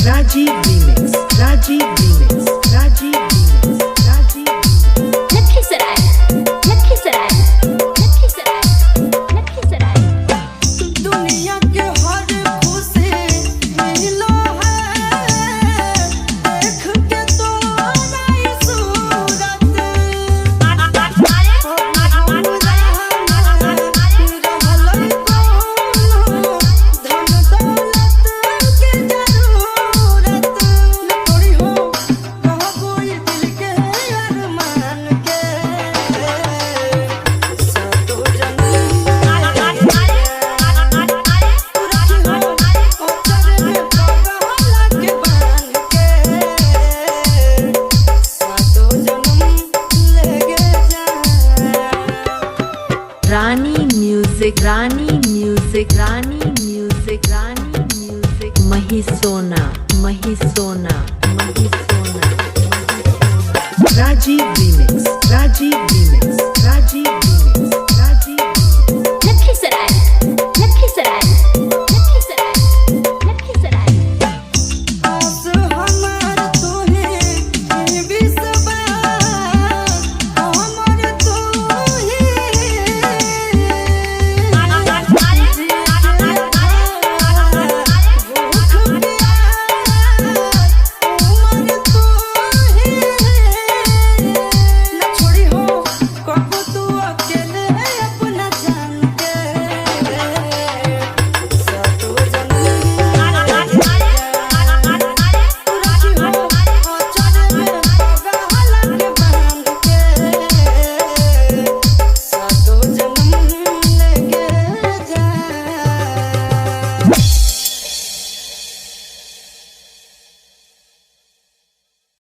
Rajiv Remix, Rajiv Remix, Rajiv Remix, Rajiv Remix. Lakhisarai, Lakhisarai, Lakhisarai, Lakhisarai. दुनिया के हर खुशी मिलो है, देख के तुम्हारी सूरत। रानी म्यूजिक, रानी म्यूजिक, रानी म्यूजिक, रानी music. Mahisona, Mahisona, Mahisona. Rajiv Remix, Rajiv Remix, Rajiv